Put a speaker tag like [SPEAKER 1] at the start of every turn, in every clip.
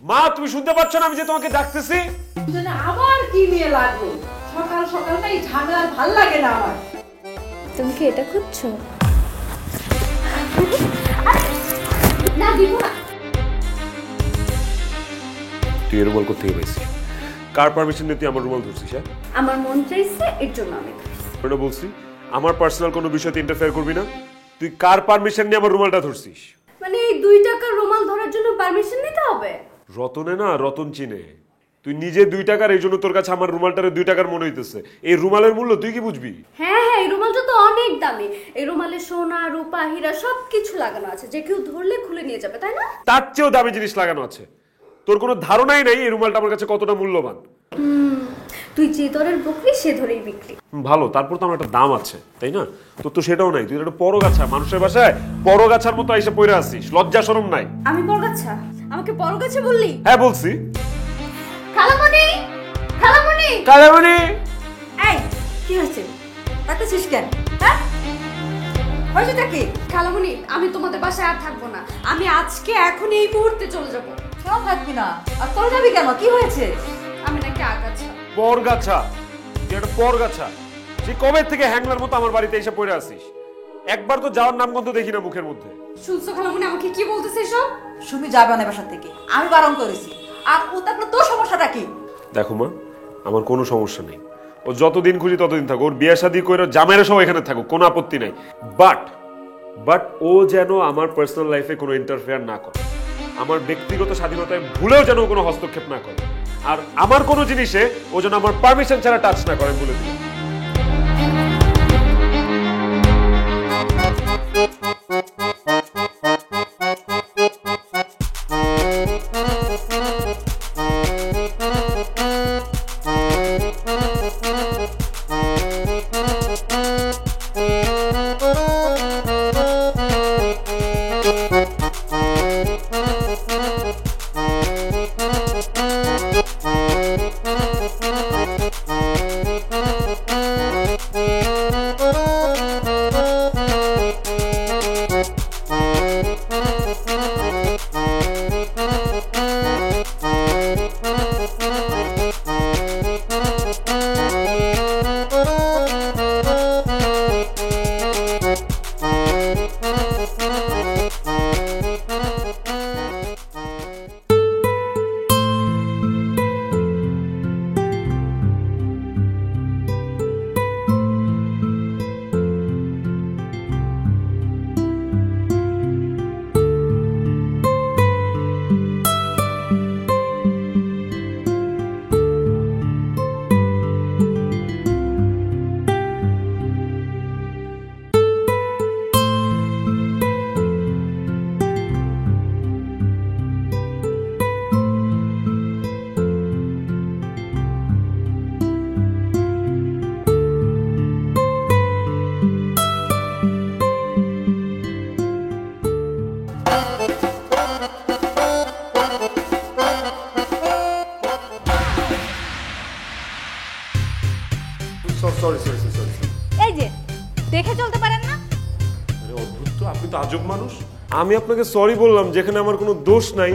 [SPEAKER 1] মা তুমি শুনতে পাচ্ছ না আমি যে তোমাকে ডাকতেছি?
[SPEAKER 2] আবার কি নিয়ে লাগলো? সকাল সকাল না এই ঝামেলা ভাল লাগে না আমার।
[SPEAKER 3] তুমি কি এটা খুঁজছো?
[SPEAKER 2] না দিব না।
[SPEAKER 1] তুই এর রুমাল কোথা থেকে পাইছিস? কার পারমিশন নিয়ে তুই আমার রুমাল ধরছিস? হ্যাঁ,
[SPEAKER 3] আমার মন চাইছে এর জন্য আমি
[SPEAKER 1] এটা বলছি আমার পার্সোনাল কোনো বিষয়তে ইন্টারফেয়ার করবি না। তুই কার পারমিশন নিয়ে আমার রুমালটা ধরছিস?
[SPEAKER 3] মানে এই 2 টাকার রুমাল ধরার জন্য পারমিশন নিতে হবে?
[SPEAKER 1] রতনে না রতন চিনে। তুই নিজে 2 টাকার, এই জন্য তোর কাছে আমার রুমালটারে 2 টাকার মনে হইতেছে। এই রুমালের মূল্য তুই কি বুঝবি?
[SPEAKER 3] হ্যাঁ হ্যাঁ, এই রুমালটা তো অনেক দামি। এই রুমালে সোনা রূপা হীরা সবকিছু লাগানো আছে, যে কেউ ধরলে খুলে নিয়ে যাবে, তাই না?
[SPEAKER 1] তার চেয়েও দামি জিনিস লাগানো আছে। তোর কোনো ধারণাই নাই এই রুমালটা আমার কাছে কতটা মূল্যবান।
[SPEAKER 3] তুই যে দরের বকরি সে ধরেই বিক্রি।
[SPEAKER 1] ভালো, তারপর তো আমার একটা দাম আছে, তাই না? তোর তো সেটাও নাই। তুই একটা পরগাছা, মানুষের বাসায় পরগাছার মতো এসে পড়ে আসিস, লজ্জা শরম নাই।
[SPEAKER 3] আমি বরগাছা? আমাকে বরগাছা বললি?
[SPEAKER 1] হ্যাঁ বলছি।
[SPEAKER 3] খালামণি, খালামণি,
[SPEAKER 1] কালামণি।
[SPEAKER 2] এই কি হয়েছে? ডাকতেছিস কেন? হ্যাঁ, হয়েছেটা কি?
[SPEAKER 3] খালামণি, আমি তোমাদের বাসায় আর থাকবো না। আমি আজকে এখন এই মুহূর্তে চলে যাব।
[SPEAKER 2] কেন থাকবি না? আর তোর যাবি কেন? কি হয়েছে?
[SPEAKER 3] আমি নাকি আগাছা।
[SPEAKER 1] পরগাছা? তুই একটা পরগাছা। সে কবে থেকে হ্যাংলার মতো আমার বাড়িতে এসে পড়ে আসিস? একবার তো যাওয়ার নামগন্ধ দেখি না মুখের মধ্যে।
[SPEAKER 3] শুনছো খালামণি আমাকে কি বলতেছে এসব?
[SPEAKER 2] সুমি যাবে না বাসা থেকে, আমি বারণ করেছি। আর ও থাকলে তোর সমস্যাটা কি?
[SPEAKER 1] দেখো মা, আমার কোনো সমস্যা নেই। ও যতদিন খুশি ততদিন থাকুক, ওর বিয়ে শাদী করে জামাইরা সব এখানে থাকুক, কোনো আপত্তি নাই। বাট ও যেন আমার পার্সোনাল লাইফে কোনো ইন্টারফেয়ার না করে, আমার ব্যক্তিগত স্বাধীনতায় ভুলেও যেন কোনো হস্তক্ষেপ না করে, আর আমার কোনো জিনিসে ও যেন আমার পারমিশন ছাড়া টাচ না করে বলে দিই।
[SPEAKER 4] এই যে দেখে চলতে পারেন না?
[SPEAKER 1] আরে অদ্ভুত তো, আপনি তো আজব মানুষ। আমি আপনাকে সরি বললাম যেখানে আমার কোনো দোষ নাই,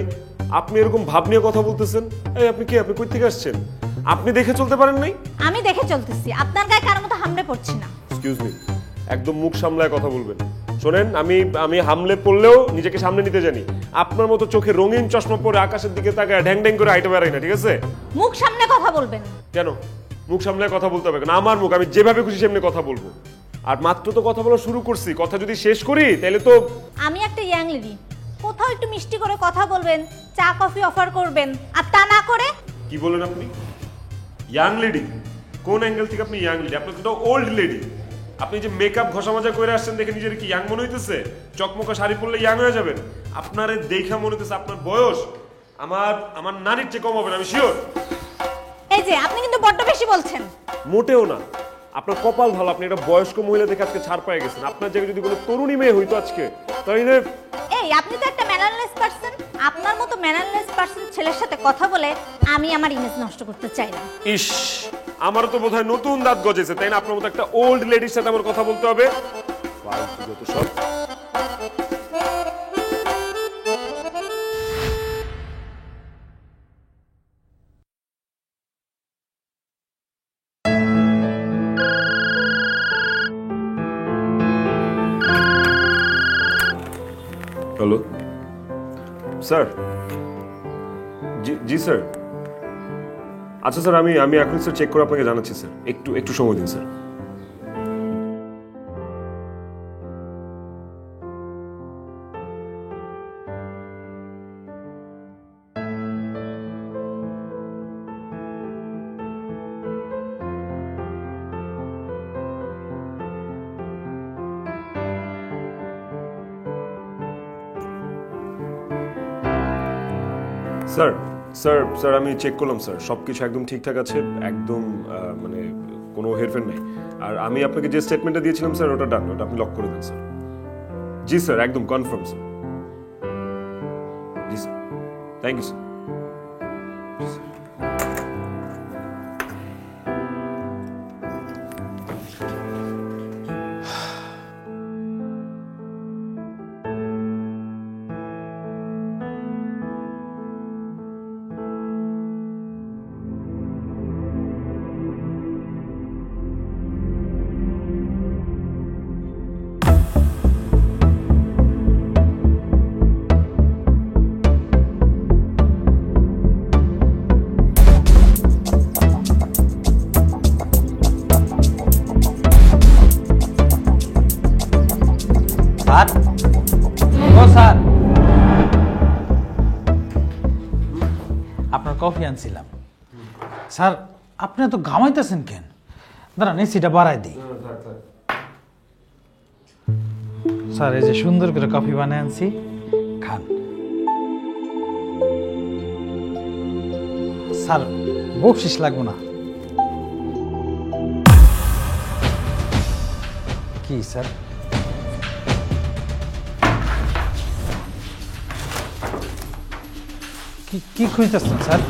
[SPEAKER 1] আপনি এরকম ভাব নিয়ে কথা বলতেছেন। এই আপনি কি, আপনি কই থেকে আসছেন? আপনি দেখে চলতে পারেন নাই?
[SPEAKER 4] আমি দেখে চলতেছি, আপনার গায়ে কার মতো হামলে পড়ছি না।
[SPEAKER 1] এক্সকিউজ মি, একদম মুখ সামলায় কথা বলবেন। শোনেন, আমি হামলে পড়লেও নিজেকে সামনে নিতে জানি। আপনার মতো চোখে রঙিন চশমা পরে আকাশের দিকে তাকায় ঢ্যাং ঢ্যাং করে হাইটে বেড়াই না, ঠিক আছে?
[SPEAKER 4] মুখ সামনে কথা বলবেন।
[SPEAKER 1] কেন মুখ সামলায় কথা বলতে হবে কেন? আমার মুখ, আমি যেভাবে খুশি সেমনি কথা বলবো। আর মাত্র তো কথা বলা শুরু করছি, কথা যদি শেষ করি তাহলে তো।
[SPEAKER 4] আমি একটা ইয়াং লেডি, কোথাও একটু মিষ্টি করে কথা বলবেন, চা কফি অফার করবেন, আর তা না করে।
[SPEAKER 1] কি বলেন আপনি? Young lady? কোন অ্যাঙ্গেল থেকে আপনি ইয়াং লেডি? আপনি তো ওল্ড লেডি। আপনি যে মেকআপ ঘষা মাজা করে আসছেন দেখে নিজের কি ইয়াং মনে হইতেছে? চকমকা শাড়ি পরলে ইয়াং হয়ে যাবেন? আপনারে দেখা মনে হইতেছে আপনার বয়স আমার নানির চেয়ে কম হবে না, আমি শিওর।
[SPEAKER 4] এই যে আপনি কিন্তু বড্ড বেশি বলছেন।
[SPEAKER 1] মোটেও না, আপনার কপাল ভালো, আপনি একটা বয়স্ক মহিলা দেখে আজকে ছাড় পেয়ে গেছেন। আপনার জায়গায় যদি কোনো তরুণী মেয়ে হইতো আজকে, তাহলে।
[SPEAKER 4] এই আপনি তো একটা ম্যানারলেস পারসন, আপনার মতো ম্যানারলেস পারসন ছেলের সাথে কথা বলে আমি আমার ইমেজ নষ্ট করতে চাই না।
[SPEAKER 1] ইস, আমারও তো বোধহয় নতুন দাঁত গজেছে, তাই না? আপনার মতো একটা ওল্ড লেডির সাথে আমার কথা বলতে হবে? ফালতু যত সব। হ্যালো স্যার, জি জি স্যার। আচ্ছা স্যার, আমি এখন স্যার চেক করে আপনাকে জানাচ্ছি স্যার, একটু সময় দিন স্যার। স্যার স্যার স্যার আমি চেক করলাম স্যার, সব কিছু একদম ঠিকঠাক আছে, একদম মানে কোনো হেরফের নেই। আর আমি আপনাকে যে স্টেটমেন্টটা দিয়েছিলাম স্যার, ওটা ডান, ওটা আপনি লক করে দেন স্যার। জি স্যার, একদম কনফার্ম স্যার। জি sir, thank you sir.
[SPEAKER 5] Sir, ও স্যার, আপনার কফি আনছিলাম। স্যার, আপনি তো ঘামাইতেছেন কেন? দাঁড়ান, এসিটা বাড়াই দিই। স্যার, এই যে সুন্দর করে কফি বানিয়ে আনছি, খান। স্যার, বকশিস লাগবো না। কি স্যার? কি খুঁজতেছেন স্যার?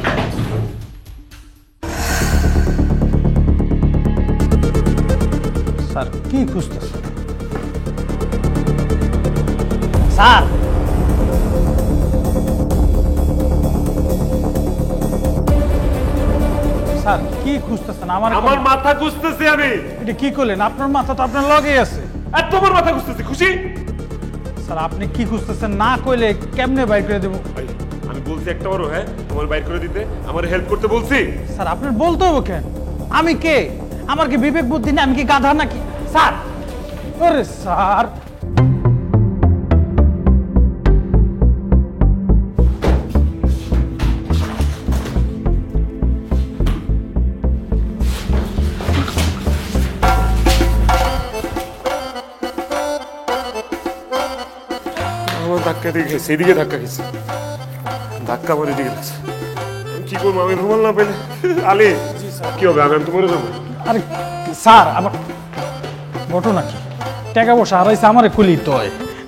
[SPEAKER 5] স্যার, কি খুঁজতেছেন স্যার? স্যার, কি খুঁজতেছেন?
[SPEAKER 1] আমার মাথা খুঁজতেছি আমি।
[SPEAKER 5] এটা কি করলেন? আপনার মাথা তো আপনার লগেই আছে।
[SPEAKER 1] আর তোমার মাথা খুঁজতেছি, খুশি?
[SPEAKER 5] স্যার, আপনি কি খুঁজতেছেন না কইলে কেমনে বাইর করে দেবো?
[SPEAKER 1] আমি বলছি একটা বড়, হ্যাঁ তোমার বাইর করে দিতে, আমার হেল্প করতে বলছি।
[SPEAKER 5] স্যার, আপনার বলতে হবে কেন? আমি কে? আমার কি বিবেক বুদ্ধি না? আমি কি গাধা নাকি স্যার? আরে স্যার,
[SPEAKER 1] আমার ধাক্কা দিয়ে খেয়েছে, এদিকে ধাক্কা খেয়েছে, ধাক্কা আমার এদিকে লাগছে। আমি কি করবো? আমি রুমাল না পেলে আলি কি হবে? আমি তো মরে যাবো।
[SPEAKER 5] আরে স্যার, আমার ঘটনা কি? টাকা পয়সা হারাইছে, আমারে খুলি তো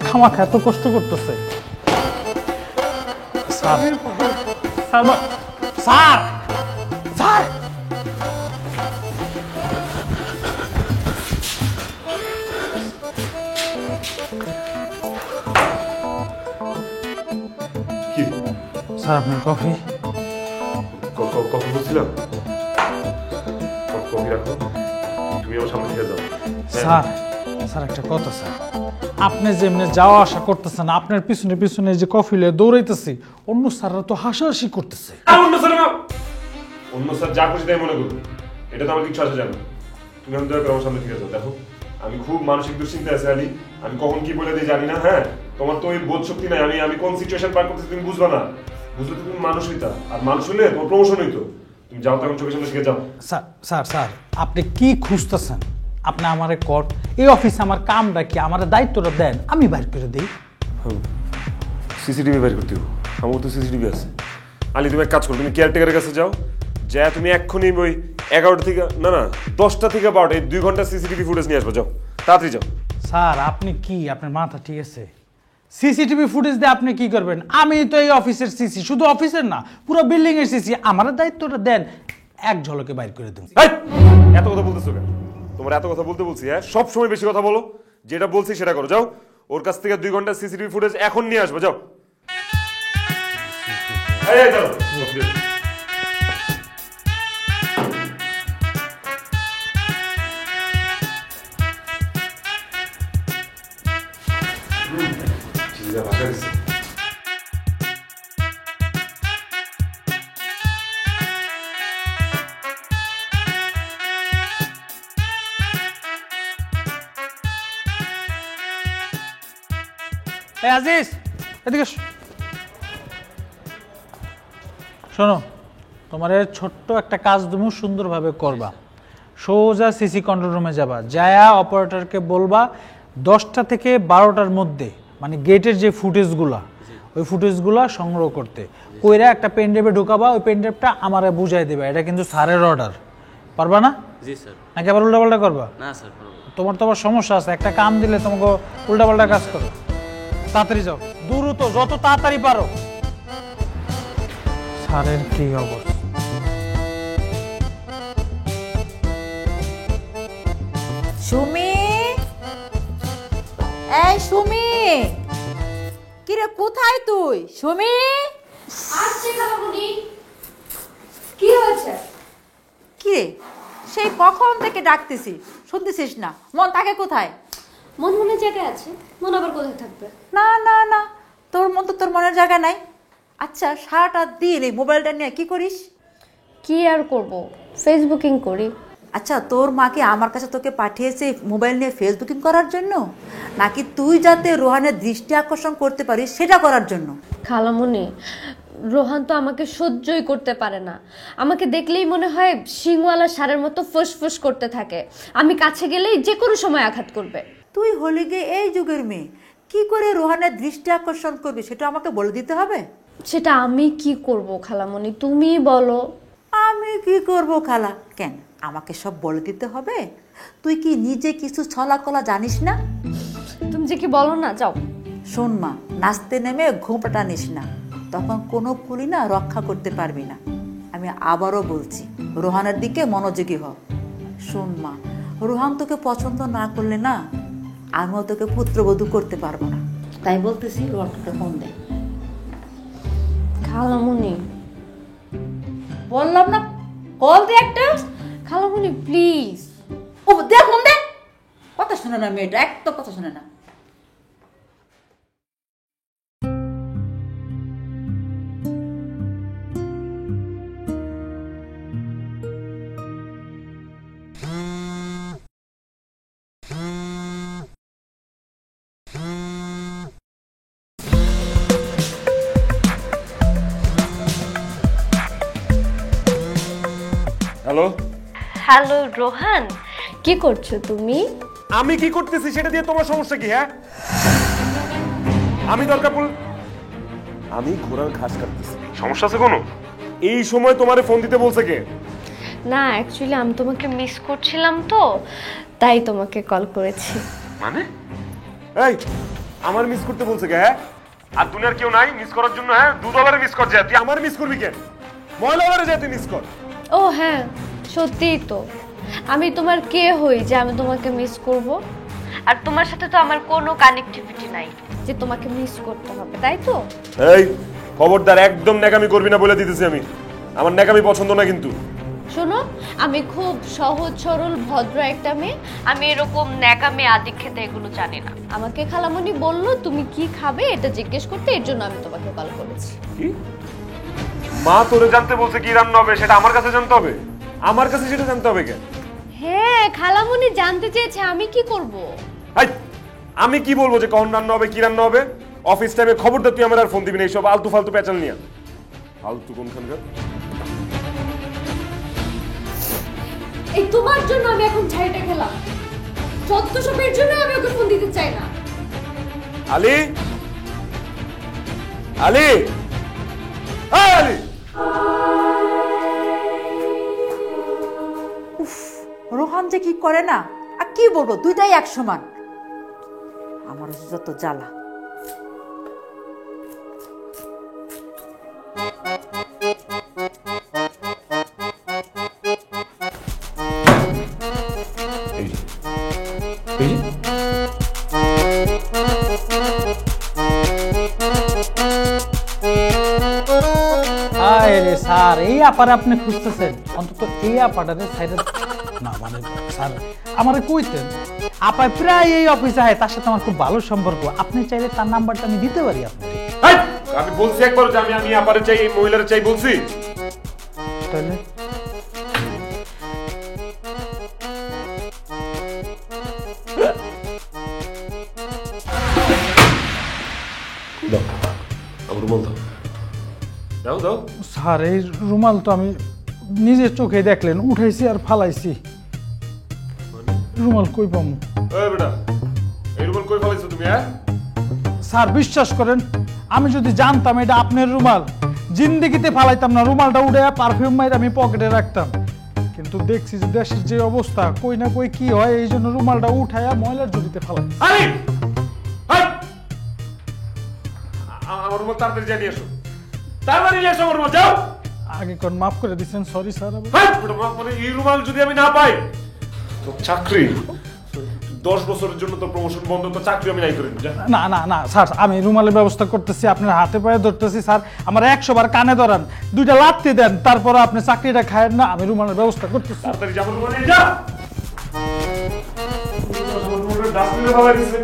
[SPEAKER 5] খামাখা এত কষ্ট করতেছে। স্যার, স্যার, স্যার, স্যার,
[SPEAKER 1] কি
[SPEAKER 5] স্যার, আপনার কফি।
[SPEAKER 1] কফি বলছিলাম, কফি রাখো, তুমি আমার সামনে থেকে যাও।
[SPEAKER 5] স্যার, স্যার, একটা কথা স্যার, আপনি যেমনি যাওয়া আসা করতেছেন, আপনার পিছনে পিছনে যে কফি লয়ে দৌড়াইতেছি, অন্য স্যাররা তো হাসাহাসি করতেছে।
[SPEAKER 1] অন্য স্যার যা খুশি তাই মনে করুন, এটা তো আমার কিছু আসে যাবে না। তুমি আমি দয়া করে আমার সামনে থেকে যাও। দেখো, আমি খুব মানসিক দুশ্চিন্তা আছে আলী, আমি কখন কি বলে দিই জানি না। হ্যাঁ, তোমার তো ওই বোধ শক্তি নাই, আমি কোন সিচুয়েশন পার করতেছি তুমি বুঝবা না। বুঝলে তুমি মানুষ হইতা, আর মানুষ হইলে তোমার প্রমোশন হইতো। তুমি যাও, তখন চোখের সামনে থেকে যাও।
[SPEAKER 5] স্যার, স্যার, স্যার, আপনি কি খুঁজতেছেন? আপনি আমারে কোর্ট, এই অফিসে আমার কামটা কি? আমার দায়িত্বটা দেন, আমি বাইর করে দিই।
[SPEAKER 1] সিসিটিভি বের করতে হবে, আমার তো সিসিটিভি আছে। আলী, তুমি এক কাজ করো, তুমি কেয়ারটেকারের কাছে যাও, যা তুমি এক্ষুনি ওই 11টা থেকে না 10টা থেকে 12টা, এই 2 ঘন্টা সিসিটিভি ফুটেজ নিয়ে আসবো। যাও, তাড়াতাড়ি যাও।
[SPEAKER 5] স্যার, আপনি কি, আপনার মাথা ঠিক আছে? সিসিটিভি ফুটেজ দিয়ে আপনি কি করবেন? আমি তো এই অফিসের সিসি, শুধু অফিসের না, পুরো বিল্ডিং এর সিসি। আমার দায়িত্বটা দেন, এক ঝলকে বাইর করে দেন।
[SPEAKER 1] এই, এত কথা বলতেছো কেন? তোমার এত কথা বলতে বলছি? হ্যাঁ, সব সময় বেশি কথা বলো। যেটা বলছি সেটা করো। যাও, ওর কাছ থেকে 2 ঘন্টা সিসিটিভি ফুটেজ এখন নিয়ে আসবো। যাও। এই যাও। ভাষা দিচ্ছে।
[SPEAKER 5] এই আজিজ এদিকে এসো। শোনো, তোমার ছোট্ট একটা কাজ তুমি সুন্দরভাবে করবা। সোজা সিসি কন্ট্রোল রুমে যাবা, যায়া অপারেটরকে বলবা 10টা থেকে 12টার মধ্যে মানে গেটের যে ফুটেজগুলা ওই ফুটেজগুলা সংগ্রহ করতে, কইরা একটা পেন ড্রাইভে ঢুকাবা। ওই পেন ড্রাইভটা আমারে বুঝাই দেবে, এটা কিন্তু স্যারের অর্ডার। পারবা না?
[SPEAKER 6] জি স্যার।
[SPEAKER 5] নাকি আবার উল্টাপাল্টা করবা?
[SPEAKER 6] না স্যার পারবো।
[SPEAKER 5] তোমার তো আবার সমস্যা আছে, একটা কাম দিলে তোমাকে উল্টাপাল্টা কাজ করো। তাড়াতাড়ি যাও, দ্রুত, যত তাড়াতাড়ি পারো। স্যারের কি অবস্থা!
[SPEAKER 7] সুমি, এই সুমি, কিরে কোথায় তুই? সুমি,
[SPEAKER 3] আসছে খালামণি। কি হয়েছে?
[SPEAKER 7] কিরে সেই কখন থেকে ডাকতেছি, শুনতেছিস না? মন থাকে কোথায়?
[SPEAKER 3] মন মনের জায়গায় আছে, মন আবার কোথায় থাকবে?
[SPEAKER 7] না না না, তোর মন তো তোর মনের জায়গা নাই। আচ্ছা, সারাটা দিন এই মোবাইলটা নিয়ে কি করিস?
[SPEAKER 3] কি আর করব, ফেসবুকিং করি।
[SPEAKER 7] আচ্ছা, তোর মাকে আমার কাছে তোকে পাঠিয়েছে মোবাইল নিয়ে ফেসবুকিং করার জন্য, নাকি তুই যাতে রোহানের দৃষ্টি আকর্ষণ করতে পারিস সেটা করার জন্য?
[SPEAKER 3] খালামণি, রোহান তো আমাকে সহ্যই করতে পারে না। আমাকে দেখলেই মনে হয় শিংওয়ালা ষাঁড়ের মতো ফুসফুস করতে থাকে। আমি কাছে গেলেই যে কোনো সময় আঘাত করবে।
[SPEAKER 7] তুই হলি গিয়ে এই যুগের মেয়ে, কি করে রোহানের দৃষ্টি আকর্ষণ করবি সেটা আমাকে বলে দিতে হবে?
[SPEAKER 3] সেটা আমি কি করব খালামণি, তুমি বলো।
[SPEAKER 7] আমি কি করব খালা? কেন আমাকে সব বলে দিতে হবে? তুই কি নিজে কিছু ছলাকলা জানিস না?
[SPEAKER 3] তুমি যে কি বলো না, যাও।
[SPEAKER 7] শোন মা, নাচতে নেমে ঘোমটা নিস না, তখন কোনো ফুলি না রক্ষা করতে পারবি না। আমি আবারও বলছি, রোহানের দিকে মনোযোগী হ। শোন মা, রোহান তোকে পছন্দ না করলে না আমিও তোকে পুত্রবধূ করতে পারবো না, তাই বলতেছি রোহানকে ফোন দে।
[SPEAKER 3] খালামণি,
[SPEAKER 7] বললাম না কল দে একটা।
[SPEAKER 3] খালামণি প্লিজ।
[SPEAKER 7] ও দে ফোন দে। কথা শুনে না মেয়েটা, এক তো কথা শুনে না।
[SPEAKER 1] হ্যালো,
[SPEAKER 3] হ্যালো রোহান, কি করছো তুমি?
[SPEAKER 1] আমি কি করতেছি সেটা দিয়ে তোমার সমস্যা কি? হ্যাঁ, আমি দরকার পড়ল আমি ঘোড়ার ঘাস কাটতেছি, সমস্যা আছে কোনো? এই সময় তোমারে ফোন দিতে বলছে কে?
[SPEAKER 3] না, অ্যাকচুয়ালি আমি তোমাকে মিস করছিলাম তো, তাই তোমাকে কল করেছি।
[SPEAKER 1] মানে এই আমার মিস করতে বলছে কে? হ্যাঁ, আর দুনিয়ার কেউ নাই মিস করার জন্য? হ্যাঁ, $2 মিস কর, যায় তুই আমার মিস করবি কেন? ময়লাবারে যায় তুই মিস কর।
[SPEAKER 3] ও হ্যাঁ, সত্যিই তো। আমি তোমার কে হই যে আমি তোমাকে মিস করব? আর তোমার সাথে তো আমার কোনো কানেক্টিভিটি নাই যে তোমাকে মিস করতে হবে, তাই তো?
[SPEAKER 1] এই খবরদার, একদম ন্যাকামি করবি না বলে দিতেছি আমি। আমার ন্যাকামি পছন্দ না কিন্তু।
[SPEAKER 3] শোনো, আমি খুব সহজ সরল ভদ্র একটা মেয়ে। আমি এরকম ন্যাকামে আদি খেতে এগুলো জানি না। আমাকে খালামণি বললো তুমি কি খাবে এটা জিজ্ঞেস করতে, এর জন্য আমি তোমাকে কল করেছি।
[SPEAKER 1] কি মা তোরে জানতে বলছে কি রান্না হবে সেটা আমার কাছে জানতে হবে? আমার কাছে সেটা জানতে হবে কেন?
[SPEAKER 3] হ্যাঁ, খালামণি জানতে চেয়েছে, আমি কি করব?
[SPEAKER 1] এই আমি কি বলবো যে কখন রান্না হবে, কি রান্না হবে? অফিস টাইমে খবরদার তুই আমার আর ফোন দিবি না এইসব আলতু ফালতু পেঁচাল নিয়ে। ফালতু কোনখানকার?
[SPEAKER 3] এই তোমার জন্য আমি এখন ছাইটা খেলাম। যত সবের জন্য আমি ওকে ফোন দিতে চাই না।
[SPEAKER 1] আলী, আলী, এই আলী!
[SPEAKER 7] রোহান যে কি করে না, আর কি বলবো, দুইটাই এক সমান। আমার যত জ্বালা।
[SPEAKER 5] আরে স্যার, এই আপারে আপনি খুঁজতেছেন, অন্তত এই আপাটাতে সাইডে না, মানে স্যার আমারে কইতেন আপায় প্রায় এই অফিসে আয়, তার সাথে আমার খুব ভালো সম্পর্ক। আপনি চাইলে তার নাম্বারটা আমি দিতে পারি আপনাকে।
[SPEAKER 1] এই, আমি বলছি একবার যে আমি আপারে চাই, এই মহিলারে চাই বলছি।
[SPEAKER 5] তাহলে
[SPEAKER 1] দাও দাও।
[SPEAKER 5] স্যার এই রুমাল তো আমি নিজের চোখে দেখলেন উঠাইছি আর ফালাইছি, রুমাল কই পামু?
[SPEAKER 1] এই বেটা, এই রুমাল কই ফেলাইছো তুমি? হ্যাঁ
[SPEAKER 5] স্যার বিশ্বাস করেন, আমি যদি জানতাম এটা আপনার রুমাল জিন্দেগিতে ফালাইতাম না, রুমালটা উঠে পারফিউম মাইর আমি পকেটে রাখতাম। কিন্তু দেখছি যে দেশের যে অবস্থা, কই না কই কি হয়, এই জন্য রুমালটা উঠাইয়া ময়লার ঝুড়িতে ফালাই।
[SPEAKER 1] আরে আমার রুমাল তাড়াতাড়ি জানিয়ে এসো, তাড়াতাড়ি নিয়ে এসো আমার রুমাল, যাও।
[SPEAKER 5] আগে কোন মাফ করে দিচ্ছেন, সরি স্যার।
[SPEAKER 1] মানে এই রুমাল যদি আমি না পাই তো চাকরি 10 বছরের জন্য তো প্রমোশন বন্ধ, তো চাকরি আমি নাই করে দিই।
[SPEAKER 5] না না না স্যার, আমি রুমালের ব্যবস্থা করতেছি, আপনার হাতে পায়ে ধরতেছি স্যার, আমার 100 বার কানে ধরান, 2টা লাত্তি দেন, তারপর আপনি চাকরিটা খায়েন না, আমি রুমালের ব্যবস্থা করতেছি।
[SPEAKER 1] তাড়াতাড়ি যাবো, রুমাল নিয়ে যা। রুমালের ডাস্টবিনে ফেলাই দিছে।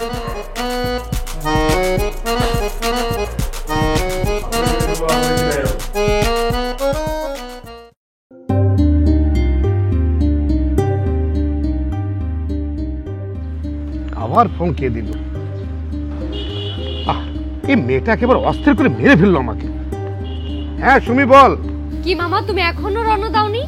[SPEAKER 6] আবার ফোন কে দিল? এই মেয়েটা একেবারে অস্থির করে মেরে ফেললো আমাকে। হ্যাঁ সুমি বল।
[SPEAKER 3] কি মামা, তুমি এখনো রওনা দাওনি?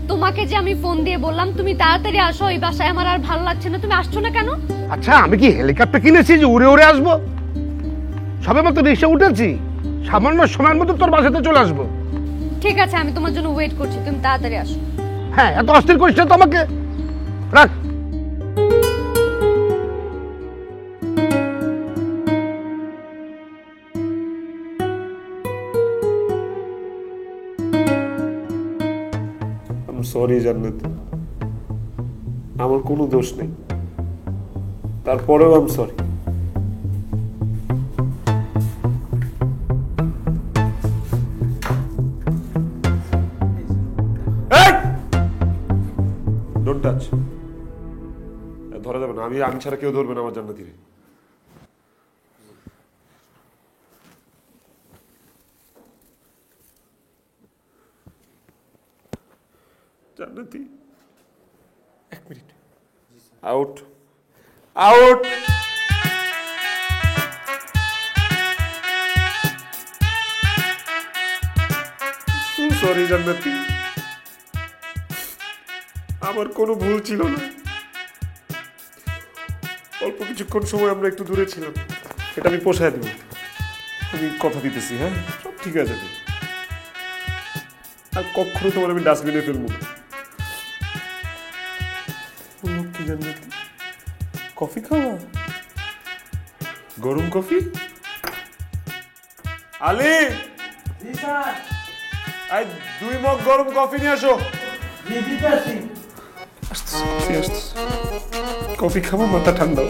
[SPEAKER 3] তোমাকে যে আমি ফোন দিয়ে বললাম তুমি তাড়াতাড়ি আসো, এই বাসায় আমার আর ভালো লাগছে না, তুমি আসছো না কেন?
[SPEAKER 6] আচ্ছা আমি কি হেলিকপ্টার কিনেছি যে উড়ে উড়ে আসবো? সবে মাত্র রিক্সা উঠেছি, সামান্য সময়ের মধ্যে তোর বাসাতে চলে আসবো।
[SPEAKER 3] ঠিক আছে, আমি তোমার জন্য ওয়েট করছি, তুমি তাড়াতাড়ি আসো।
[SPEAKER 6] হ্যাঁ এত অস্থির করিস না তো আমাকে, রাখ।
[SPEAKER 1] সরি জান্নাত, আমার কোনো দোষ নেই, তারপরেও আমি সরি। ডোন্ট টাচ, ধরা যাবে না, আমি ছাড়া কেউ ধরবে না আমার জান্নাতীরে। জান্নাতি, 1 মিনিট। Out out. সরি জান্নাতি, আমার কোনো ভুল ছিল না। অল্প কিছুক্ষণ সময় আমরা একটু দূরে ছিলাম, এটা আমি পোষায় দেব, আমি কথা দিতেছি। হ্যাঁ সব ঠিক আছে, আর কখনো তোমার আমি ডাস্টবিনে ফেলবো না। কি জান্নাতি, কফি খাওয়া? গরম কফি? আলী, আই 2 মগ গরম কফি নিয়ে আসো। কফি খাবো, মাথা ঠান্ডা।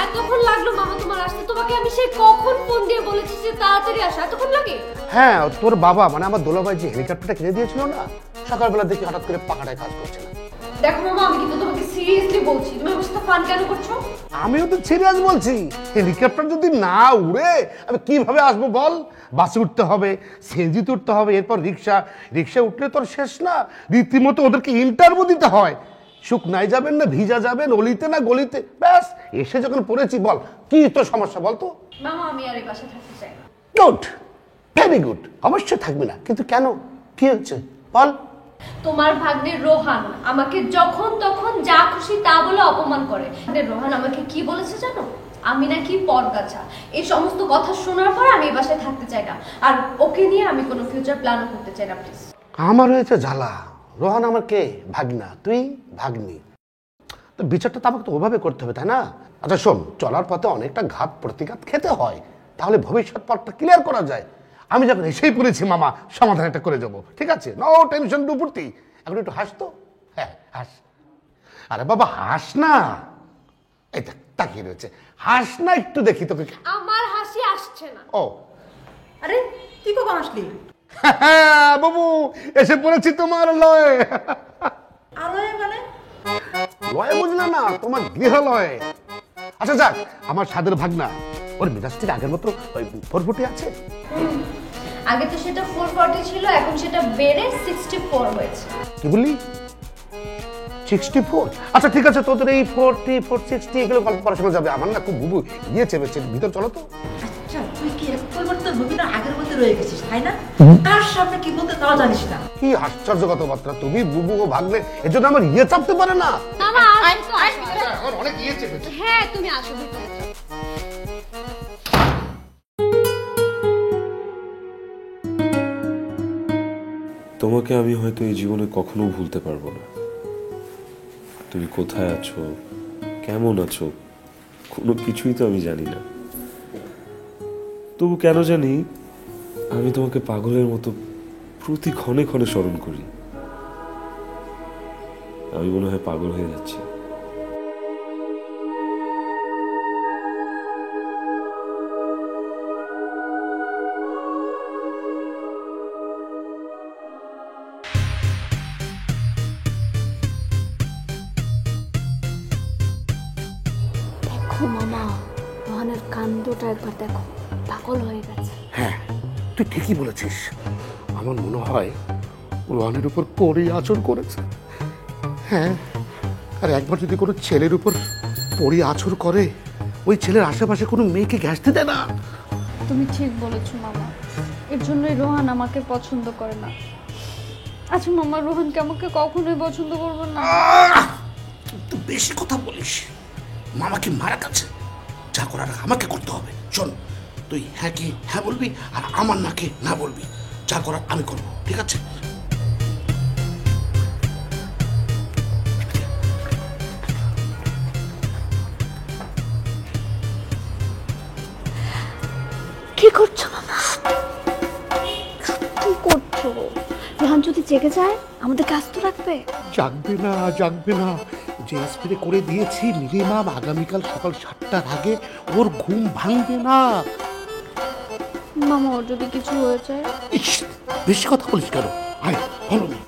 [SPEAKER 3] এতক্ষণ লাগলো মামা তোমার আসতে? তোমাকে আমি সেই কখন ফোন দিয়ে বলেছি যে তাড়াতাড়ি আসো, এতক্ষণ লাগে?
[SPEAKER 6] হ্যাঁ তোর বাবা মানে আমার দোলাভাই যে হেলিকপ্টারটা কিনে দিয়েছিল না, সকালবেলা দেখি হঠাৎ করে পাখাটায় কাজ করছে না।
[SPEAKER 3] দেখো মামা, আমি কিন্তু তোমাকে সিরিয়াসলি বলছি, তুমি আমার সাথে ফান কেন করছো?
[SPEAKER 6] আমিও তো সিরিয়াস বলছি, হেলিকপ্টার যদি না উড়ে আমি কিভাবে আসবো বল? বাসে উঠতে হবে, সিএনজিতে উঠতে হবে, এরপর রিক্সা উঠলে তোর শেষ না, রীতিমতো ওদেরকে ইন্টারভিউ দিতে হয়। শুকনায় যাবেন না ভিজা যাবেন, অলিতে না গলিতে, ব্যাস এসে যখন পড়েছি বল কি তোর সমস্যা বল তো?
[SPEAKER 3] মামা আমি আর এই বাসায় থাকতে চাই না।
[SPEAKER 6] গুড, ভেরি গুড, অবশ্যই থাকবি না, কিন্তু কেন, কি হচ্ছে বল?
[SPEAKER 3] তোমার ভাগ্নের রোহান আমাকে যখন তখন যা খুশি তা বলে অপমান করে। রোহান আমাকে কি বলেছে জানো? আমি নাকি পরগাছা। এই সমস্ত কথা শোনার পর আমি এই বাসায় থাকতে চাই না, আর ওকে নিয়ে আমি কোনো ফিউচার প্ল্যানও করতে চাই না। প্লিজ।
[SPEAKER 6] আমার হয়েছে জ্বালা, রোহান আমার কে? ভাগনা, তুই ভাগ্নি, তো বিচারটা তো আমাকে তো ওভাবে করতে হবে তাই না? আচ্ছা শোন, চলার পথে অনেকটা ঘাত প্রতিঘাত খেতে হয়, তাহলে ভবিষ্যৎ পথটা ক্লিয়ার করা যায়। আমি যখন এসেই পড়েছি মামা, সমাধান একটা করে যাবো, ঠিক আছে? নো টেনশন ডুপুর্তি। এখন একটু হাস তো, হ্যাঁ হাস। আরে বাবা হাস না, এই দেখ তাকিয়ে রয়েছে, হাস না একটু দেখি তোকে।
[SPEAKER 3] আমার হাসি আসছে না।
[SPEAKER 6] ও
[SPEAKER 2] আরে তুই কখন আসলি?
[SPEAKER 6] বাবু এসে পড়েছি তোমার লয়ে।
[SPEAKER 2] আলোয় মানে?
[SPEAKER 6] লয়ে বুঝলে না, তোমার গৃহলয়ে। আচ্ছা যাক, আমার সাদের ভাগনা, ওর মেজাজ থেকে আগের মতো ওই ফরফুটি আছে?
[SPEAKER 3] আগে তো সেটা 440 ছিল, এখন সেটা বেড়ে 64 হয়েছে।
[SPEAKER 6] কি বললি? 64? আচ্ছা ঠিক আছে, তোদের এই 40, 460 এগুলো গল্প পড়াশোনা যাবে। আমার না খুব বুবু ইয়ে চেপেছে, ভিতর চলো তো।
[SPEAKER 8] আচ্ছা তুই কি এরকম পরিবর্তন হবি না, আগের মধ্যে রয়ে গেছিস তাই না? তার সামনে কি বলতে তাও জানিস না।
[SPEAKER 6] কি আশ্চর্য কথাবার্তা, তুমি বুবু ও ভাগলে এর জন্য আমার ইয়ে চাপতে পারে না।
[SPEAKER 3] মামা আসো
[SPEAKER 6] আমার অনেক ইয়ে চেপেছে।
[SPEAKER 3] হ্যাঁ তুমি আসো ভিতরে।
[SPEAKER 1] তোমাকে আমি হয়তো এই জীবনে কখনো ভুলতে পারবো না। তুমি কোথায় আছো, কেমন আছো, কোনো কিছুই তো আমি জানি না। তবু কেন জানি আমি তোমাকে পাগলের মতো প্রতি ক্ষণে ক্ষণে স্মরণ করি। আমি মনে হয় পাগল হয়ে যাচ্ছি।
[SPEAKER 3] দেখো মামা, রোহানের কাণ্ডটা একবার দেখো, পাগল হয়ে গেছে।
[SPEAKER 6] হ্যাঁ তুই ঠিকই বলেছিস, আমার মনে হয় রোহানের উপর পরি আচর করেছে। হ্যাঁ, আর একবার যদি কোনো ছেলের উপর পরি আচর করে, ওই ছেলের আশেপাশে কোনো মেয়েকে ঘেঁষতে দেয় না।
[SPEAKER 3] তুমি ঠিক বলেছো মামা, এর জন্যই রোহান আমাকে পছন্দ করে না। আচ্ছা মামা, রোহানকে আমাকে কখনোই পছন্দ করবে না।
[SPEAKER 6] তুই বেশি কথা বলিস, মামাকে মারা কাছে যা করার আমাকে করতে হবে। শোন, তুই হ্যাঁ কি হ্যাঁ বলবি, আর আমার নাকে না বলবি। যা করার আমি করবো, ঠিক আছে?
[SPEAKER 3] কি করছো মামা? কি করছো? রোহান যদি জেগে যায় আমাদের কাজ তো রাখবে।
[SPEAKER 6] জাগবে না, জাগবে না। যে স্প্রে করে দিয়েছি, মিনিমাম আগামীকাল সকাল 7টার আগে ওর ঘুম ভাঙবে না।
[SPEAKER 3] মামা ওর যদি কিছু হয়ে যায়?
[SPEAKER 6] ইস, বেশি কথা বলিস কেন? আয় ফলো মি।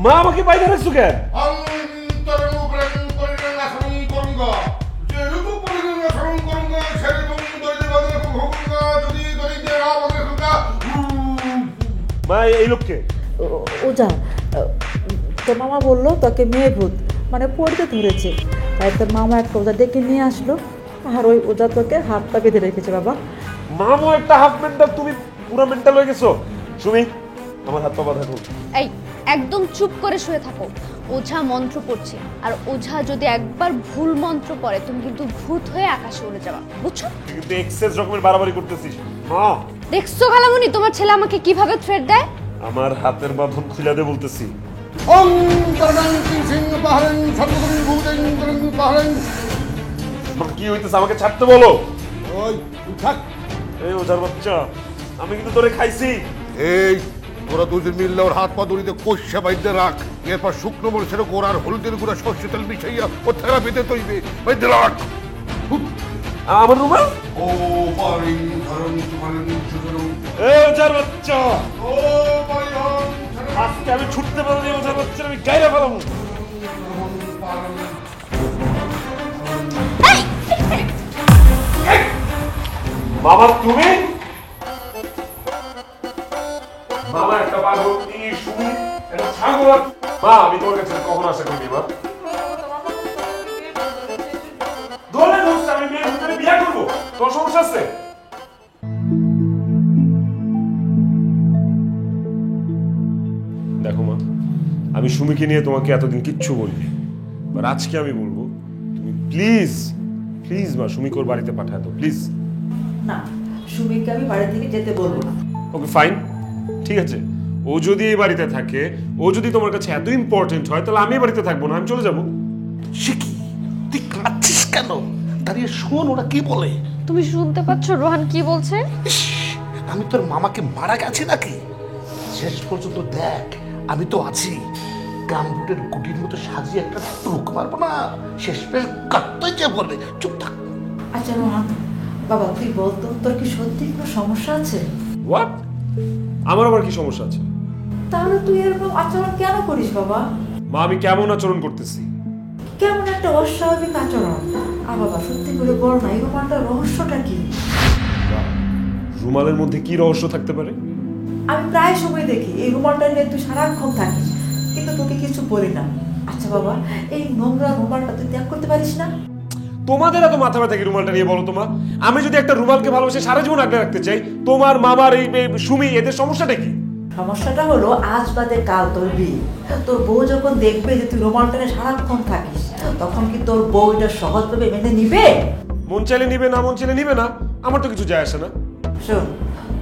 [SPEAKER 1] মা আমাকে বাইরে রাখছো কেন? মা এই লোককে
[SPEAKER 8] ওজা, তোর মামা বললো তোকে মেয়ে ভূত মানে পড়তে ধরেছে, তাই তোর মামা একটা ওজা ডেকে নিয়ে আসলো, আর ওই ওজা তোকে হাত পা বেঁধে রেখেছে। বাবা
[SPEAKER 1] মামা একটা হাফ মেন্টাল, তুমি পুরো মেন্টাল হয়ে গেছো। সুমি আমার হাত পা বাঁধা করো।
[SPEAKER 3] এই একদম চুপ করে শুয়ে থাকো। ওঝা মন্ত্র পড়ছে, আর ওঝা যদি একবার ভুল মন্ত্র পড়ে তুমি কিন্তু ভূত হয়ে আকাশে উড়ে যাবা, বুঝছো?
[SPEAKER 1] কিন্তু এক্সেস রকমের বাড়াবাড়ি করতেছিস। মা
[SPEAKER 3] দেখছো খালামণি তোমার ছেলে আমাকে কিভাবে থ্রেট দেয়?
[SPEAKER 1] আমার হাতের বাঁধন খুলে দে বলতেছি। কি হইতেছে আমাকে ছাড়তে বলো। এই ওঝার বাচ্চা, আমি কিন্তু তোরে খাইছি।
[SPEAKER 6] এই তোরা দুজন মিললে ওর হাত পা দড়িতে কষে বাইতে রাখ। এরপর শুকনো মরিচের গোড়া আর হলুদের গুঁড়া সর্ষে তেল মিশাইয়া ও থেরাপিতে তৈরি বাইতে রাখ।
[SPEAKER 1] আমার রুমাল।
[SPEAKER 6] ও পারিং ধরং তুমারিং সুতরং।
[SPEAKER 1] এই ওঝার বাচ্চা,
[SPEAKER 6] ও পারিং
[SPEAKER 1] আজকে আমি ছুটতে পারি ওঝার বাচ্চা, আমি গাইরা ফেলাম। মামা তুমি? মামা একটা পাগল, এই সুমি একটা ছাগল। মা আমি তোমার কাছে কখন আশা করি মা? দোলে ধরছে, আমি মেয়ের ভিতরে বিয়ে করবো, তোর সমস্যা আছে? আমি সুমিকে নিয়ে তোমাকে এতদিন কিচ্ছু বলিনি, আর আজকে আমি বলবো, তুমি প্লিজ প্লিজ মা সুমিকে ওর বাড়িতে পাঠায় দাও প্লিজ।
[SPEAKER 8] না, সুমিকে আমি বাড়ি থেকে যেতে বলবো না।
[SPEAKER 1] ওকে ফাইন, ঠিক আছে, ও যদি এই বাড়িতে থাকে, ও যদি তোমার কাছে এত ইম্পর্টেন্ট হয়, তাহলে আমি এই বাড়িতে থাকবো না, আমি চলে যাবো।
[SPEAKER 6] সে কি, তুই কাঁদছিস কেন? দাঁড়িয়ে শোন ওরা কি বলে।
[SPEAKER 3] তুমি শুনতে পাচ্ছ রোহান কি বলছে?
[SPEAKER 6] ইস, আমি তোর মামাকে মারা গেছি নাকি? শেষ পর্যন্ত দেখ, আমি তো আছি। গামবুটের গুটির মতো সাজিয়ে একটা টুক মারবো না, শেষ পেশ কাটতে যে বলে। চুপ থাক।
[SPEAKER 8] আচ্ছা রোহান, বাবা তুই বলতো তোর কি সত্যি কোনো সমস্যা আছে?
[SPEAKER 1] হোয়াট? আমার আবার কি সমস্যা আছে?
[SPEAKER 8] তাহলে তুই এরকম আচরণ কেন করিস বাবা?
[SPEAKER 1] মা আমি কেমন আচরণ করতেছি?
[SPEAKER 8] কেমন একটা অস্বাভাবিক আচরণ। আর বাবা সত্যি করে বল না, এই রোমানটার রহস্যটা কি?
[SPEAKER 1] রুমালের মধ্যে কি রহস্য থাকতে পারে?
[SPEAKER 8] আমি প্রায় সময় দেখি এই রুমালটা নিয়ে তুই সারাক্ষণ থাকিস, কিন্তু তোকে কিছু বলি না। আচ্ছা বাবা, এই নোংরা রুমালটা তুই ত্যাগ করতে পারিস না?
[SPEAKER 1] তোমাদের এত মাথা ব্যথা কি রুমালটা নিয়ে বলো তোমা? আমি যদি একটা রুমালকে ভালোবেসে সারা জীবন আগলে রাখতে চাই, তোমার মামার এই সুমি এদের সমস্যাটা কি?
[SPEAKER 8] সমস্যাটা হলো আজ বাদে কাল তোর বিয়ে। তোর বউ যখন দেখবে যে তুই রুমালটা নিয়ে সারাক্ষণ থাকিস, তখন কি তোর বউ এটা সহজভাবে মেনে নিবে?
[SPEAKER 1] মন চাইলে নিবে না, মন চাইলে নিবে না, আমার তো কিছু যায় আসে না।
[SPEAKER 8] শোন,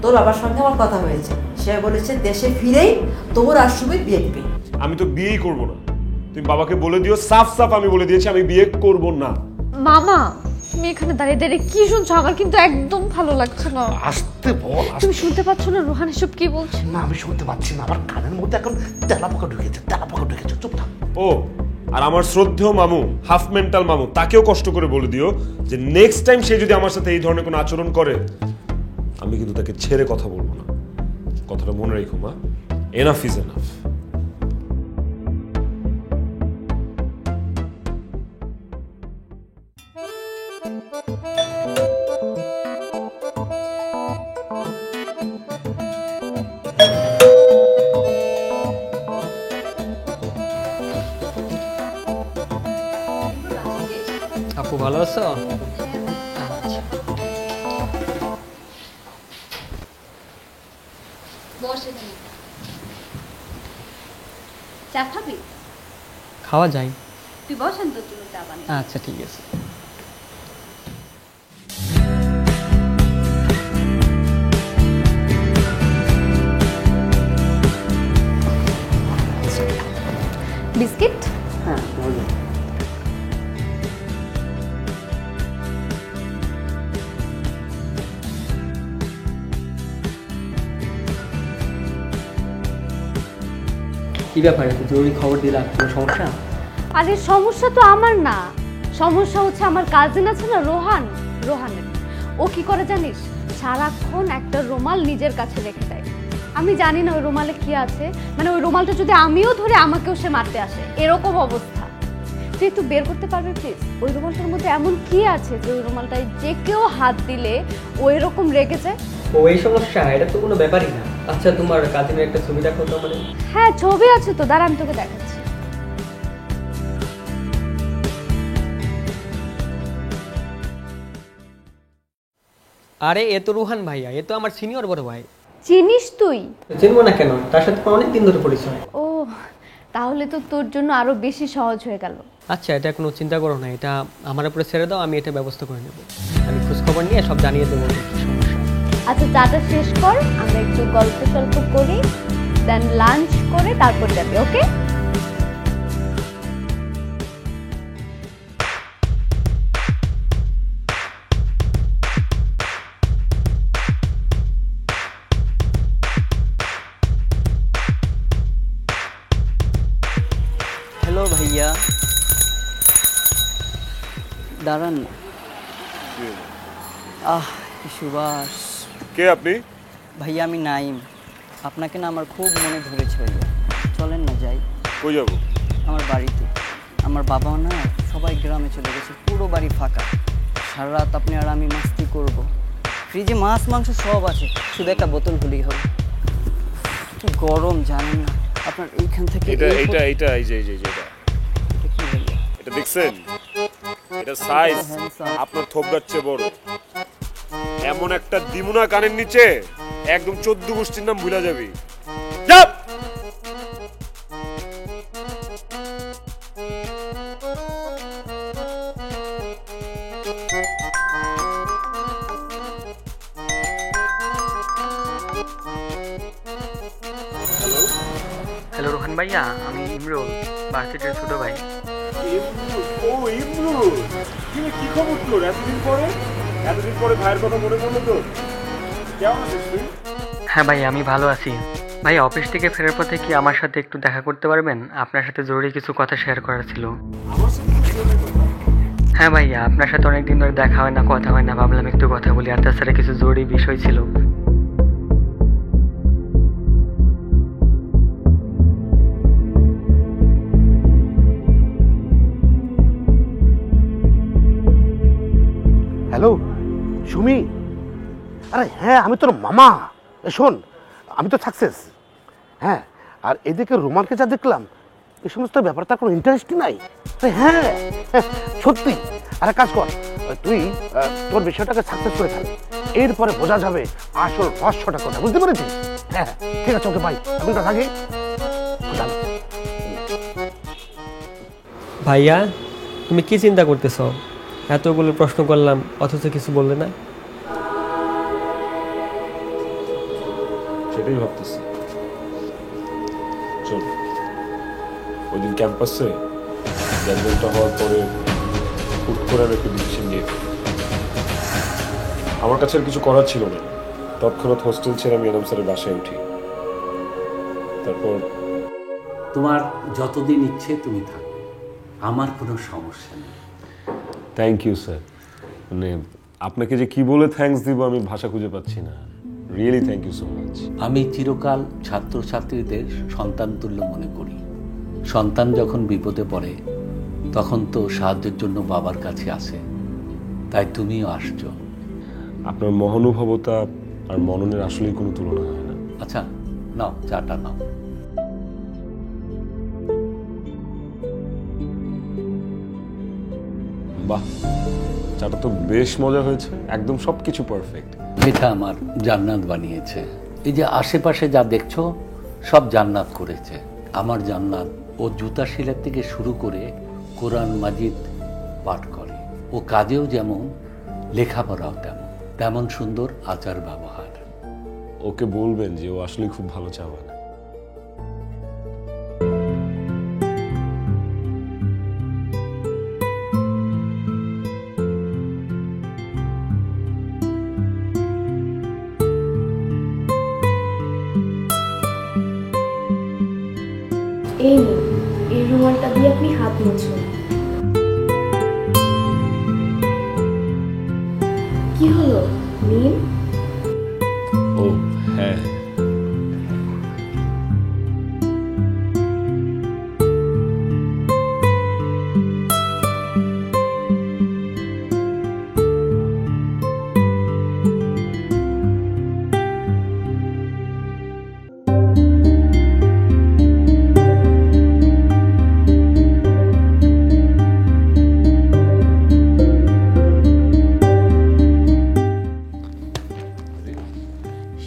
[SPEAKER 8] তোর বাবার সঙ্গে আমার কথা হয়েছে, সে বলেছে দেশে ফিরেই তোর আর সুমির বিয়ে দিবে।
[SPEAKER 1] আমি তো বিয়েই করব না। তুমি বাবাকে বলে দিও, সাফ সাফ আমি বলে দিয়েছি আমি বিয়ে করব না।
[SPEAKER 3] মামা তুমি এখানে দাঁড়িয়ে দাঁড়িয়ে কি শুনছো? আমার কিন্তু একদম ভালো লাগছে না।
[SPEAKER 6] আসতে বল।
[SPEAKER 3] তুমি শুনতে পাচ্ছ না রোহান এসব কি বলছে?
[SPEAKER 6] না আমি শুনতে পাচ্ছি না, আমার কানের মধ্যে এখন তেলাপোকা ঢুকেছে, তেলাপোকা ঢুকেছে। চুপ থাক।
[SPEAKER 1] ও, আর আমার শ্রদ্ধেয় মামু, হাফ মেন্টাল মামু, তাকেও কষ্ট করে বলে দিও যে নেক্সট টাইম সে যদি আমার সাথে এই ধরনের কোনো আচরণ করে, আমি কিন্তু তাকে ছেড়ে কথা বলবো না। কথাটা মনে রেখো মা, এনাফ ইজ এনাফ।
[SPEAKER 9] আপু ভালো আছো?
[SPEAKER 3] চা খাবি?
[SPEAKER 9] খাওয়া যায়।
[SPEAKER 3] তুই বসেন তো, তুমি চা বানিয়ে।
[SPEAKER 9] আচ্ছা ঠিক আছে।
[SPEAKER 3] বিস্কিট?
[SPEAKER 9] হ্যাঁ বলো। কি ব্যাপারে, তো জরুরি খবর দিলাম, কোনো সমস্যা?
[SPEAKER 3] আরে সমস্যা তো আমার না, সমস্যা হচ্ছে আমার কাজিন আছে না রোহান, রোহানের। ও কি করে জানিস? সারাক্ষণ একটা রুমাল নিজের কাছে রেখে দেয়। আমি জানি না ওই রুমালে কি আছে, মানে ওই রুমালটা যদি আমিও ধরে আমাকেও সে মারতে আসে, এরকম অবস্থা। তুই একটু বের করতে পারবি প্লিজ? ওই রুমালটার মধ্যে এমন কি আছে যে ওই রুমালটায় যে কেউ হাত দিলে ও এরকম রেগে যায়?
[SPEAKER 9] ও এই সমস্যা, এটা তো কোনো ব্যাপারই না। আচ্ছা তোমার কাজিনের একটা ছবি দেখো তো। মানে
[SPEAKER 3] হ্যাঁ ছবি আছে তো, দাঁড়া আমি তোকে দেখাচ্ছি।
[SPEAKER 9] আরে এ তো রুহান ভাইয়া, এ তো আমার সিনিয়র বড় ভাই।
[SPEAKER 3] চিনিস তুই?
[SPEAKER 9] চিনবো না কেন, তার সাথে অনেক দিন ধরে পরিচয়।
[SPEAKER 3] ও তাহলে তো তোর জন্য আরো বেশি সহজ হয়ে গেল।
[SPEAKER 9] আচ্ছা এটা কোনো চিন্তা করো না, এটা আমার উপরে ছেড়ে দাও, আমি এটা ব্যবস্থা করে নেব। আমি খোঁজখবর নিয়ে সব জানিয়ে দেবো কি সমস্যা।
[SPEAKER 3] আচ্ছা চাটা শেষ কর, আমরা একটু গল্প সল্প করি, দেন লাঞ্চ করে তারপর যাবি, ওকে?
[SPEAKER 10] হ্যালো ভাইয়া, দাঁড়ান। কি সুবাস।
[SPEAKER 1] কে আপনি?
[SPEAKER 10] ভাইয়া আমি নাইম, আপনাকে না আমার খুব মনে ধরেছে ভাইয়া। চলেন না যাই।
[SPEAKER 1] কই যাবো?
[SPEAKER 10] আমার বাড়িতে। আমার বাবা না সবাই গ্রামে চলে গেছে, পুরো বাড়ি ফাঁকা। সারা রাত আপনি আর আমি মাস্তি করব। ফ্রিজে মাছ মাংস সব আছে, শুধু একটা বোতল হলেই হবে। কি গরম জানেন না আপনার এইখান থেকে।
[SPEAKER 1] এটা এটা এটা এই যে এটা দেখছেন? এটা সাইজ আপনার থোবরার চেয়ে বড়। এমন একটা দিমুনা কানের নিচে একদম 14 গোষ্ঠীর নাম ভুলা যাবি।
[SPEAKER 9] হাসান ভাইয়া, আমি ইমরুল, ভার্সিটির ছোট ভাই।
[SPEAKER 1] কি খবর তোর? এতদিন পরে ভাইয়ের কথা মনে পড়লো তো? কেমন আছিস তুই?
[SPEAKER 9] হ্যাঁ ভাই, আমি ভালো আছি। ভাই, অফিস থেকে ফেরার পথে কি আমার সাথে একটু দেখা করতে পারবেন? আপনার সাথে জরুরি কিছু কথা শেয়ার করার ছিল। হ্যাঁ ভাইয়া, আপনার সাথে অনেকদিন ধরে দেখা হয় না, কথা হয় না, ভাবলাম একটু কথা বলি। আর তাছাড়া কিছু জরুরি বিষয় ছিল।
[SPEAKER 6] হ্যালো সুমি, আরে হ্যাঁ আমি তোর মামা। শোন, আমি তো সাকসেস। হ্যাঁ, আর এদিকে রোমানকে যা দেখলাম, এই সমস্ত ব্যাপারে তার কোনো ইন্টারেস্ট নাই। হ্যাঁ সত্যি। আরে কাজ কর, তুই তোর বিষয়টাকে সাকসেস করে ফেল, এরপরে বোঝা যাবে আসল রহস্যটা কথা। বুঝতে পেরেছিস? হ্যাঁ ঠিক আছে, ওকে ভাই, এখন তা থাকি।
[SPEAKER 9] ভাইয়া, তুমি কি চিন্তা করতেছ? এতগুলো প্রশ্ন করলাম অথচ কিছু বললে না।
[SPEAKER 1] সেটাই ভাবতেছি। চল, ওই দিন ক্যাম্পাসে গ্যাদরিংটা হওয়ার পরে হুট করে আমি একটা ডিসিশন নিয়ে ফেলি। আমার কাছে আর কিছু করার ছিল না। তৎক্ষণাৎ হোস্টেল ছেড়ে আমি এনাম স্যারের বাসায় উঠি। তারপর
[SPEAKER 11] তোমার যতদিন ইচ্ছে তুমি থাকো, আমার কোনো সমস্যা নেই।
[SPEAKER 1] Thank you sir. মানে আপনাকে যে কি বলে থ্যাঙ্কস দিব আমি ভাষা খুঁজে পাচ্ছি না। Really thank you so much.
[SPEAKER 11] আমি চিরকাল ছাত্রছাত্রীদের সন্তান তুল্য মনে করি। সন্তান যখন বিপদে পড়ে তখন তো সাহায্যের জন্য বাবার কাছে আসে, তাই তুমিও আসছো।
[SPEAKER 1] আপনার মহানুভবতা আর মননের আসলেই কোনো তুলনা হয় না।
[SPEAKER 11] আচ্ছা নাও, চাটা নাও।
[SPEAKER 1] বাহ, চাটা তো বেশ মজা হয়েছে, একদম সবকিছু পারফেক্ট।
[SPEAKER 11] এটা আমার জান্নাত বানিয়েছে। এই যে আশেপাশে যা দেখছো সব জান্নাত করেছে। আমার জান্নাত ও জুতা সেলাই থেকে শুরু করে কোরআন মাজিদ পাঠ করে। ও কাজেও যেমন, লেখাপড়াও তেমন সুন্দর আচার ব্যবহার।
[SPEAKER 1] ওকে বলবেন যে ও আসলে খুব ভালো চাওয়া।
[SPEAKER 12] এই নিন, এই রুমালটা দিয়ে আপনি হাত মুছুন। কি হলো নিন?
[SPEAKER 1] ও হ্যাঁ,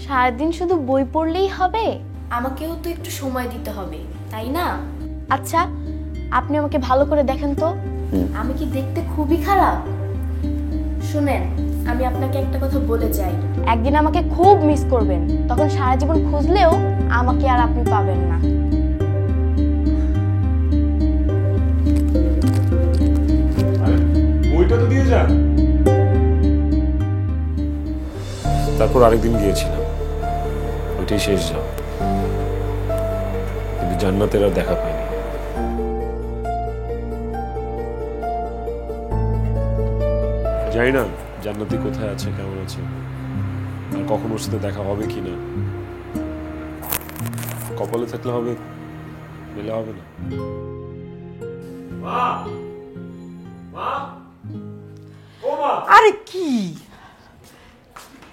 [SPEAKER 12] সারাদিন শুধু বই পড়লেই হবে? আমাকেও তো একটু সময় দিতে হবে, তাই না? আচ্ছা, আপনি আমাকে ভালো করে দেখেন তো, আমি কি দেখতে খুবই খারাপ? শুনেন, আমি আপনাকে একটা কথা বলে যাই, একদিন আমাকে খুব মিস করবেন, তখন সারা জীবন খুঁজলেও আমাকে আর আপনি পাবেন না।
[SPEAKER 1] বইটা তো দিয়ে যান। তারপর আরেকদিন গিয়েছিলাম, ওইটাই শেষ যাও, কিন্তু জান্নাতের আর দেখা পাইনি। জানি না জান্নাতি কোথায় আছে, কেমন আছে, আর কখন ওর সাথে দেখা হবে কিনা। কপালে থাকলে হবে, মেলে হবে না।
[SPEAKER 8] আরে কি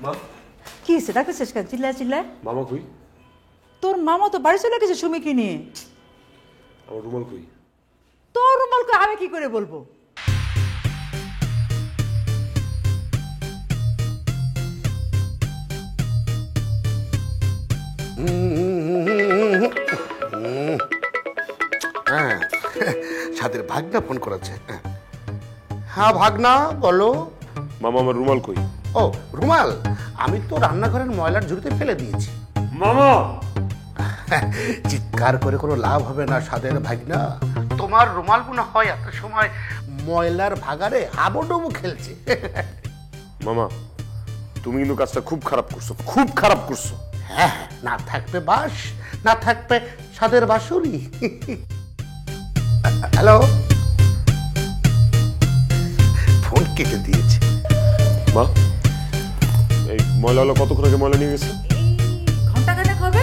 [SPEAKER 1] মা,
[SPEAKER 8] কি হয়েছে? ডাকতেছিস কেন? চিল্লায়
[SPEAKER 1] মামা কই?
[SPEAKER 8] তোর মামা তো বাড়ি চলে গেছে সুমিকে নিয়ে।
[SPEAKER 1] আমার রুমাল কই?
[SPEAKER 8] তোর রুমালকে আমি কি করে বলবো?
[SPEAKER 6] হ্যাঁ, সাদের ভাগনা ফোন করেছে। হ্যাঁ ভাগনা বলো।
[SPEAKER 1] মামা আমার রুমাল কই?
[SPEAKER 6] ও রুমাল আমি তো রান্নাঘরের ময়লার ঝুড়িতে ফেলে দিয়েছি।
[SPEAKER 1] মামা
[SPEAKER 6] চিৎকার করে কোনো লাভ হবে না সাদের ভাগনা। তোমার রুমাল মনে হয় এত সময় ময়লার ভাগারে হাবুডুবু খেলছে।
[SPEAKER 1] মামা তুমি কিন্তু কাজটা খুব খারাপ করছো, খুব খারাপ করছো।
[SPEAKER 6] হ্যাঁ, না থাকবে বাস, না থাকবে সাদের বাঁশুরি। হ্যালো, ফোন কেটে দিয়েছে।
[SPEAKER 1] মা এই ময়লাগুলো কতক্ষণ আগে ময়লা নিয়ে গেছে?
[SPEAKER 2] ঘন্টাখানেক হবে।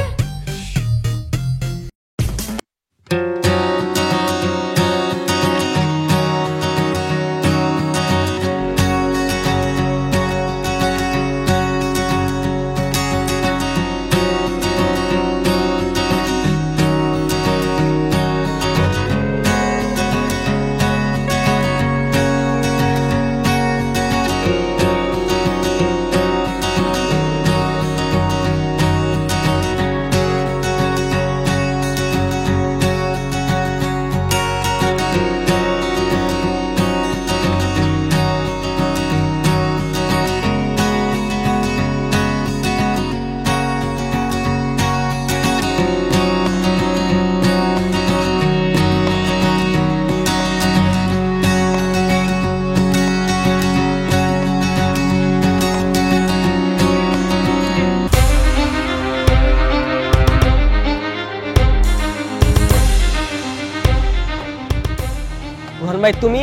[SPEAKER 10] রোহান ভাই তুমি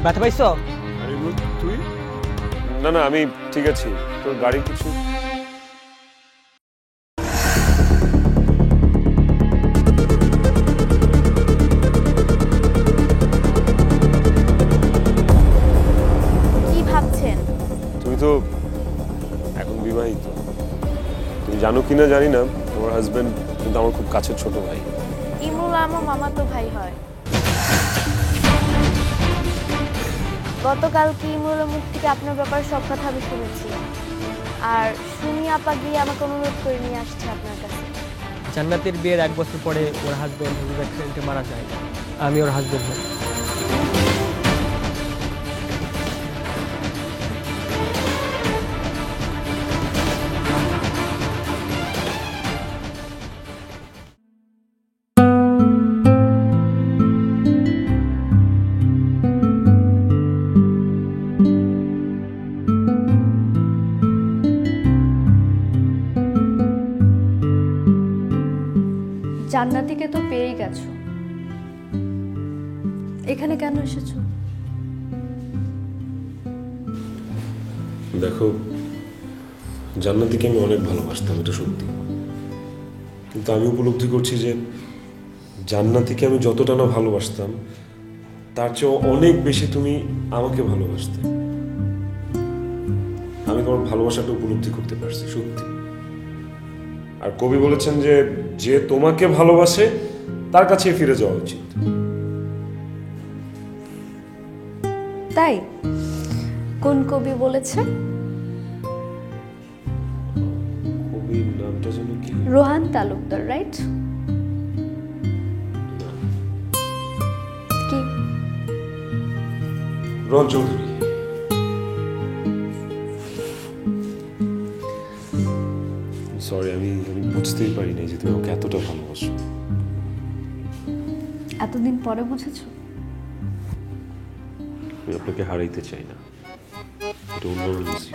[SPEAKER 10] ব্যথা পাইছো?
[SPEAKER 1] তুই? না না আমি ঠিক আছি। তোর গাড়ি কিছু
[SPEAKER 12] কি ভাবছেন?
[SPEAKER 1] তুমি তো এখন বিবাহিত, তুমি জানো কিনা জানি না, তোমার হাজবেন্ড কিন্তু আমার খুব কাছের ছোট ভাই।
[SPEAKER 12] ইমরুল আমার মামাতো ভাই হয়। গতকাল কি ইমরুলের মুখ থেকে আপনার ব্যাপারে সব কথা আমি শুনেছি, আর সুমি আপা গিয়ে আমাকে অনুরোধ করে নিয়ে আসছে আপনার কাছে।
[SPEAKER 10] জান্নাতের বিয়ের 1 বছর পরে ওর হাজবেন্ড রোড অ্যাক্সিডেন্টে মারা যায়। আমি ওর হাজবেন্ড হই।
[SPEAKER 3] জান্নাতিকে তো পেয়েই গেছো, এখানে কেন এসেছো?
[SPEAKER 1] দেখো, জান্নাতিকে আমি অনেক ভালোবাসতাম, এটা সত্যি, কিন্তু আমি উপলব্ধি করছি যে জান্নাতিকে আমি যতটা না ভালোবাসতাম তার চেয়ে অনেক বেশি তুমি আমাকে ভালোবাসতে। আমি তোমার ভালোবাসাটা উপলব্ধি করতে পারছি, সত্যি। আর কবি বলেছেন যে যে তোমাকে ভালোবাসে তার কাছে ফিরে যাওয়া উচিত।
[SPEAKER 3] তাই কোন কবি বলেছে?
[SPEAKER 1] কবির নামটা যেন কি?
[SPEAKER 3] রোহান তালুকদার, রাইট? কি?
[SPEAKER 1] রোহান চৌধুরী। সরি, আমি বুঝতেই পারিনি যে তুমি আমাকে এতটা ভালোবাসো।
[SPEAKER 3] এতদিন পরে বুঝেছো?
[SPEAKER 1] আমি আপনাকে হারাইতে চাই না, এটা অন্যরা বুঝি।